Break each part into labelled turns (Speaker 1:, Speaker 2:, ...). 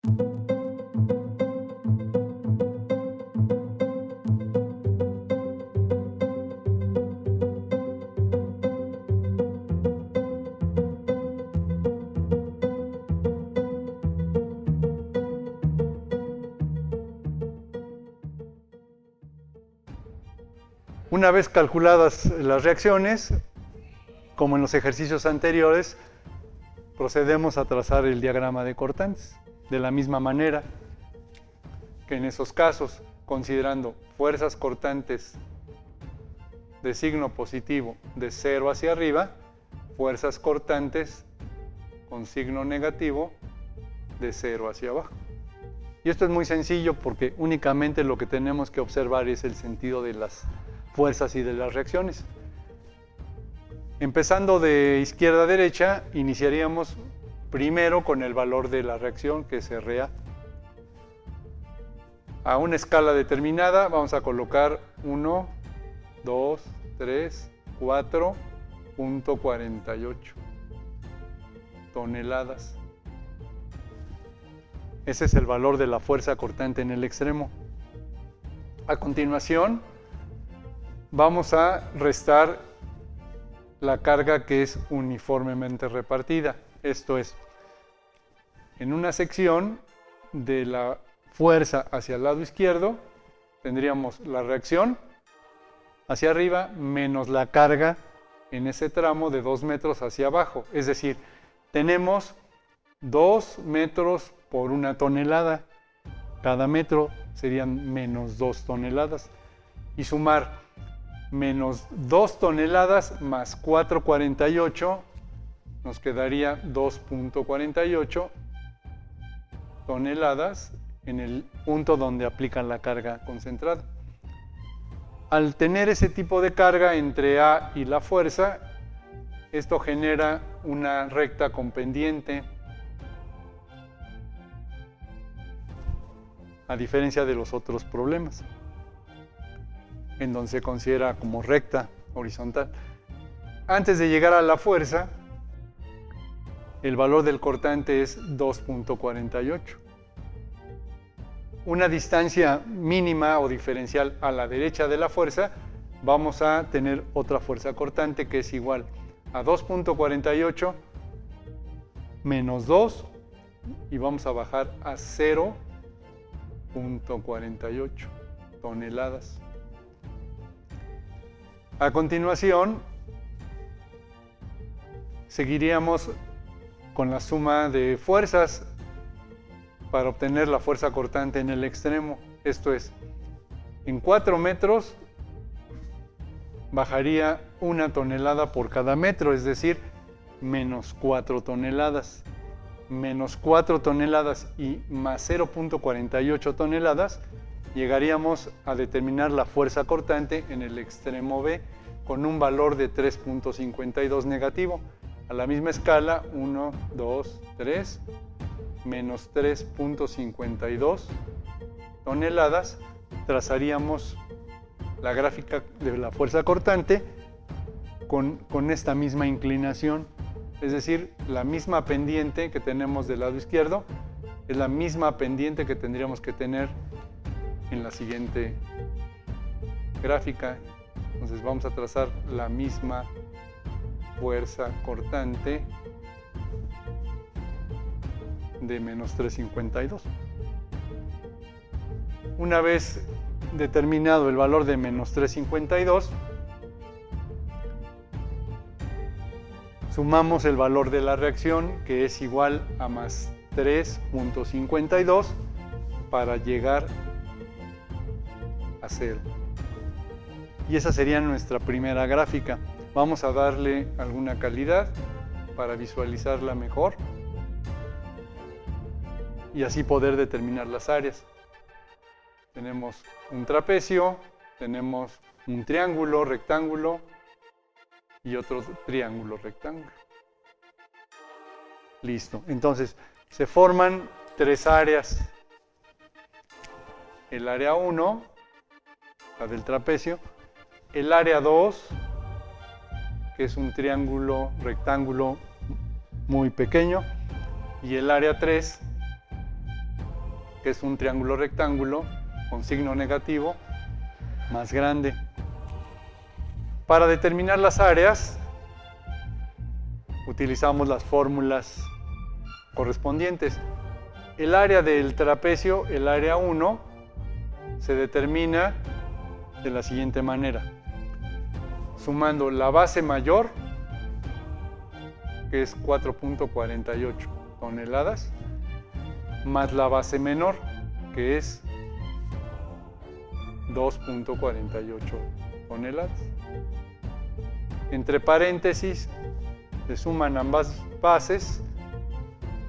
Speaker 1: Una vez calculadas las reacciones, como en los ejercicios anteriores, procedemos a trazar el diagrama de cortantes. De la misma manera que en esos casos, considerando fuerzas cortantes de signo positivo de 0 hacia arriba, fuerzas cortantes con signo negativo de 0 hacia abajo. Y esto es muy sencillo porque únicamente lo que tenemos que observar es el sentido de las fuerzas y de las reacciones. Empezando de izquierda a derecha, iniciaríamos primero con el valor de la reacción, que es RA. A una escala determinada vamos a colocar 1, 2, 3, 4.48 toneladas. Ese es el valor de la fuerza cortante en el extremo. A continuación, vamos a restar la carga que es uniformemente repartida. Esto es, en una sección de la fuerza hacia el lado izquierdo, tendríamos la reacción hacia arriba menos la carga en ese tramo de 2 metros hacia abajo. Es decir, tenemos 2 metros por 1 tonelada. Cada metro serían menos 2 toneladas. Y sumar menos 2 toneladas más 4.48 nos quedaría 2.48 toneladas en el punto donde aplican la carga concentrada. Al tener ese tipo de carga entre A y la fuerza, esto genera una recta con pendiente, a diferencia de los otros problemas, en donde se considera como recta horizontal. Antes de llegar a la fuerza, el valor del cortante es 2.48. Una distancia mínima o diferencial a la derecha de la fuerza, vamos a tener otra fuerza cortante que es igual a 2.48 menos 2 y vamos a bajar a 0.48 toneladas. A continuación, seguiríamos con la suma de fuerzas para obtener la fuerza cortante en el extremo. Esto es, en 4 metros bajaría 1 tonelada por cada metro, es decir, menos 4 toneladas. Menos 4 toneladas y más 0.48 toneladas, llegaríamos a determinar la fuerza cortante en el extremo B con un valor de 3.52 negativo. A la misma escala, 1, 2, 3, menos 3.52 toneladas, trazaríamos la gráfica de la fuerza cortante con esta misma inclinación. Es decir, la misma pendiente que tenemos del lado izquierdo es la misma pendiente que tendríamos que tener en la siguiente gráfica. Entonces vamos a trazar la misma fuerza cortante de menos 3.52. Una vez determinado el valor de menos 3.52, sumamos el valor de la reacción, que es igual a más 3.52 para llegar a 0. Y esa sería nuestra primera gráfica. Vamos a darle alguna calidad para visualizarla mejor y así poder determinar las áreas. Tenemos un trapecio, tenemos un triángulo, rectángulo y otro triángulo, rectángulo. Listo. Entonces, se forman 3 áreas. El área 1, la del trapecio, el área 2, que es un triángulo, rectángulo muy pequeño, y el área 3, que es un triángulo rectángulo con signo negativo más grande. Para determinar las áreas, utilizamos las fórmulas correspondientes. El área del trapecio, el área 1, se determina de la siguiente manera: sumando la base mayor, que es 4.48 toneladas, más la base menor, que es 2.48 toneladas. Entre paréntesis se suman ambas bases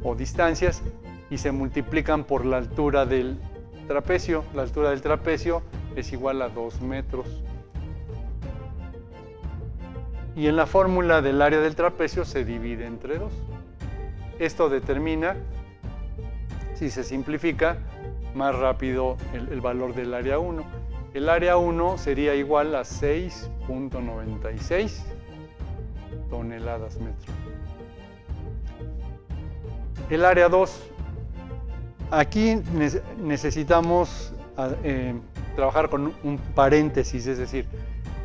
Speaker 1: o distancias y se multiplican por la altura del trapecio. La altura del trapecio es igual a 2 metros. Y en la fórmula del área del trapecio se divide entre 2. Esto determina, si se simplifica, más rápido el valor del área 1. El área 1 sería igual a 6.96 toneladas metro. El área 2, aquí necesitamos trabajar con un paréntesis, es decir,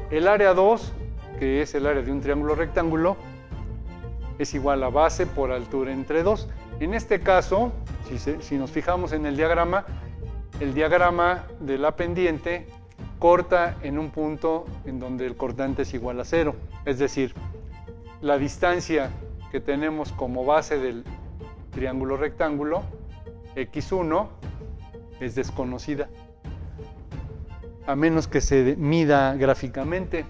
Speaker 1: el área 2, que es el área de un triángulo rectángulo, es igual a base por altura entre 2. En este caso, si nos fijamos en el diagrama de la pendiente corta en un punto en donde el cortante es igual a 0. Es decir, la distancia que tenemos como base del triángulo rectángulo, x1, es desconocida, a menos que se mida gráficamente.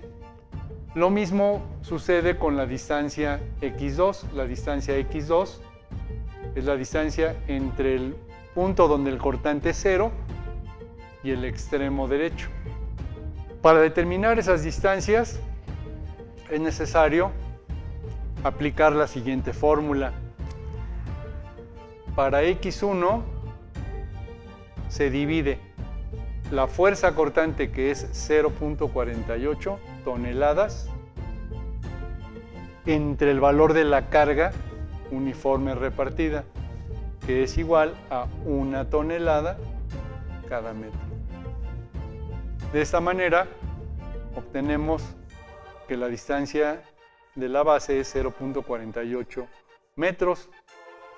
Speaker 1: Lo mismo sucede con la distancia x2. La distancia x2 es la distancia entre el punto donde el cortante es 0 y el extremo derecho. Para determinar esas distancias es necesario aplicar la siguiente fórmula. Para x1 se divide la fuerza cortante, que es 0.48 toneladas, entre el valor de la carga uniforme repartida, que es igual a 1 tonelada cada metro. De esta manera obtenemos que la distancia de la base es 0.48 metros.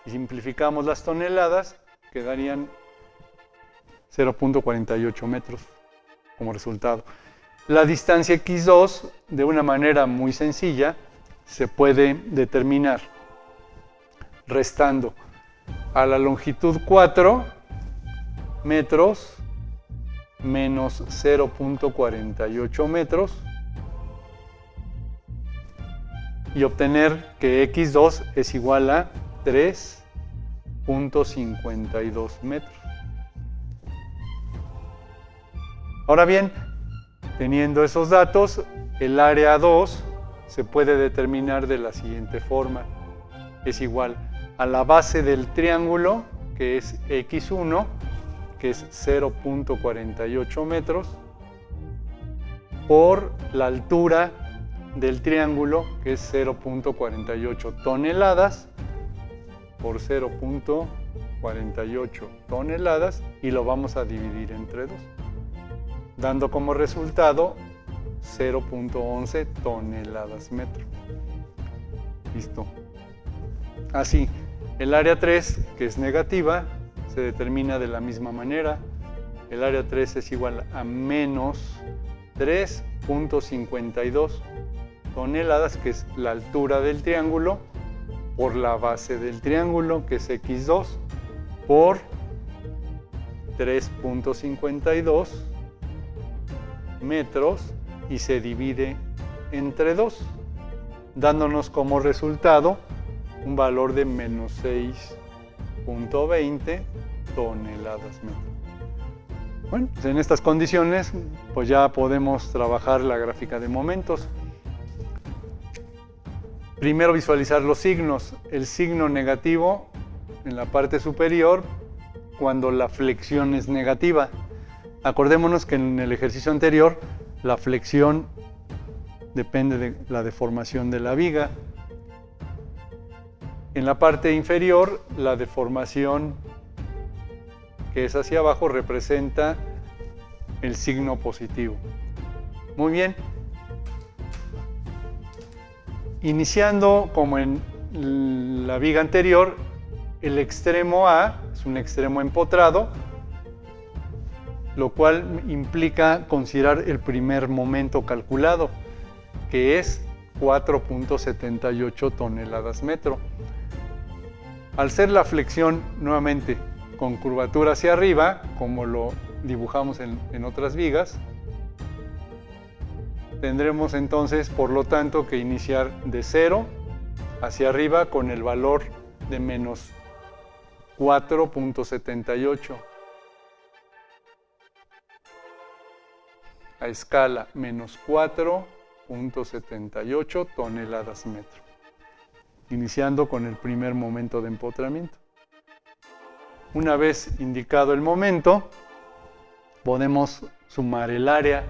Speaker 1: Si simplificamos las toneladas, quedarían 0.48 metros como resultado. La distancia x2, de una manera muy sencilla, se puede determinar restando a la longitud 4 metros menos 0.48 metros y obtener que x2 es igual a 3.52 metros. Ahora bien, teniendo esos datos, el área 2 se puede determinar de la siguiente forma. Es igual a la base del triángulo, que es x1, que es 0.48 metros, por la altura del triángulo, que es 0.48 toneladas, por 0.48 toneladas, y lo vamos a dividir entre 2, dando como resultado 0.11 toneladas metro. Listo. Así, el área 3, que es negativa, se determina de la misma manera. El área 3 es igual a menos 3.52 toneladas, que es la altura del triángulo, por la base del triángulo, que es x2, por 3.52 metros, y se divide entre 2, dándonos como resultado un valor de menos 6.20 toneladas metro. Bueno, pues en estas condiciones pues ya podemos trabajar la gráfica de momentos. Primero visualizar los signos. El signo negativo en la parte superior cuando la flexión es negativa. Acordémonos que en el ejercicio anterior la flexión depende de la deformación de la viga. En la parte inferior, la deformación que es hacia abajo, representa el signo positivo. Muy bien. Iniciando como en la viga anterior, el extremo A es un extremo empotrado, lo cual implica considerar el primer momento calculado, que es 4.78 toneladas metro. Al ser la flexión nuevamente con curvatura hacia arriba, como lo dibujamos en otras vigas, tendremos entonces, por lo tanto, que iniciar de 0 hacia arriba con el valor de menos 4.78. A escala menos 4.78 toneladas metro, iniciando con el primer momento de empotramiento. Una vez indicado el momento, podemos sumar el área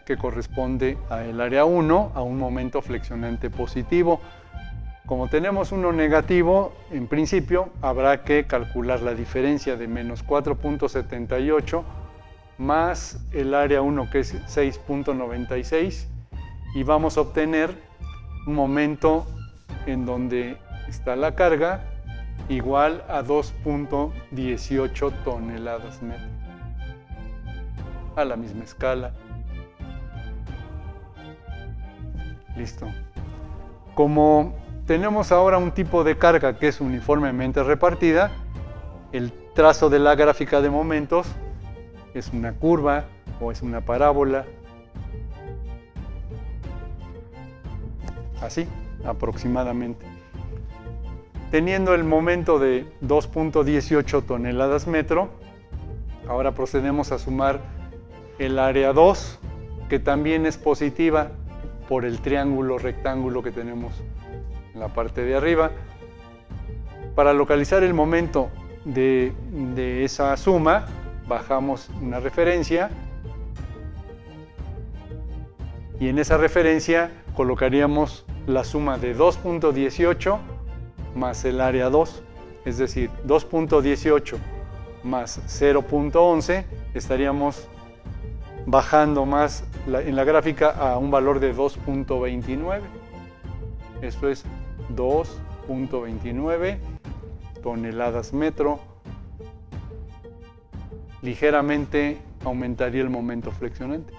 Speaker 1: que corresponde al área 1 a un momento flexionante positivo. Como tenemos uno negativo, en principio habrá que calcular la diferencia de menos 4.78 más el área 1, que es 6.96, y vamos a obtener un momento en donde está la carga igual a 2.18 toneladas metro, a la misma escala. Listo. Como tenemos ahora un tipo de carga que es uniformemente repartida, el trazo de la gráfica de momentos es una curva o es una parábola, así aproximadamente. Teniendo el momento de 2.18 toneladas metro, ahora procedemos a sumar el área 2, que también es positiva por el triángulo rectángulo que tenemos en la parte de arriba. Para localizar el momento de esa suma, bajamos una referencia y en esa referencia colocaríamos la suma de 2.18 más el área 2, es decir, 2.18 más 0.11, estaríamos bajando más en la gráfica a un valor de 2.29. Esto es 2.29 toneladas metro. Ligeramente aumentaría el momento flexionante.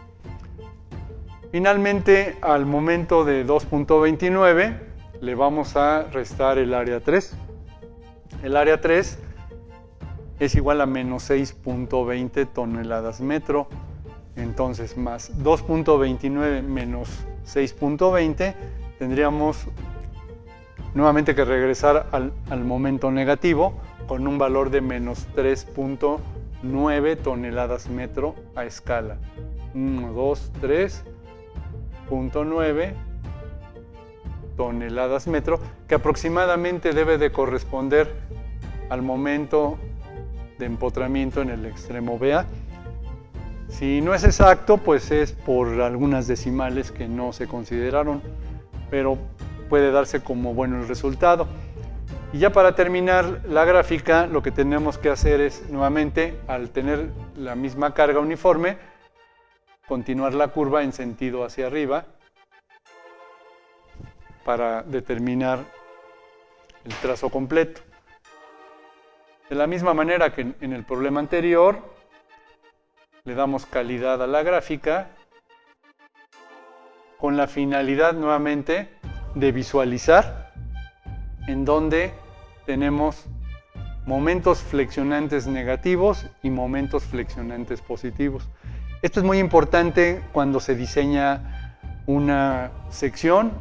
Speaker 1: Finalmente, al momento de 2.29 le vamos a restar el área 3. El área 3 es igual a menos 6.20 toneladas metro. Entonces, más 2.29 menos 6.20, tendríamos nuevamente que regresar al momento negativo con un valor de menos 3.9 toneladas metro a escala. 1, 2, 3.9 toneladas metro, que aproximadamente debe de corresponder al momento de empotramiento en el extremo BA. Si no es exacto, pues es por algunas decimales que no se consideraron, pero puede darse como bueno el resultado. Y ya para terminar la gráfica, lo que tenemos que hacer es, nuevamente, al tener la misma carga uniforme, continuar la curva en sentido hacia arriba para determinar el trazo completo. De la misma manera que en el problema anterior, le damos calidad a la gráfica con la finalidad nuevamente de visualizar en donde tenemos momentos flexionantes negativos y momentos flexionantes positivos. Esto es muy importante cuando se diseña una sección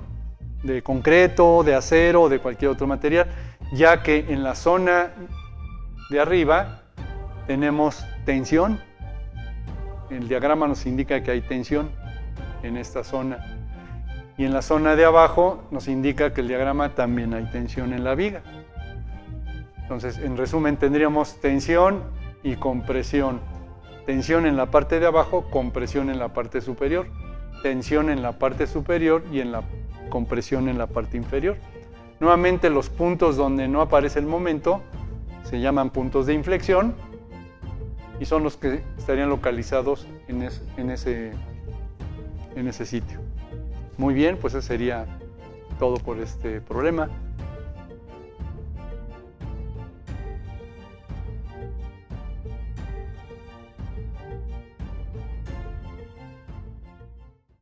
Speaker 1: de concreto, de acero o de cualquier otro material, ya que en la zona de arriba tenemos tensión. El diagrama nos indica que hay tensión en esta zona. Y en la zona de abajo nos indica que el diagrama también hay tensión en la viga. Entonces, en resumen, tendríamos tensión y compresión. Tensión en la parte de abajo, compresión en la parte superior. Tensión en la parte superior y en la compresión en la parte inferior. Nuevamente, los puntos donde no aparece el momento se llaman puntos de inflexión y son los que estarían localizados en ese sitio. Muy bien, pues eso sería todo por este problema.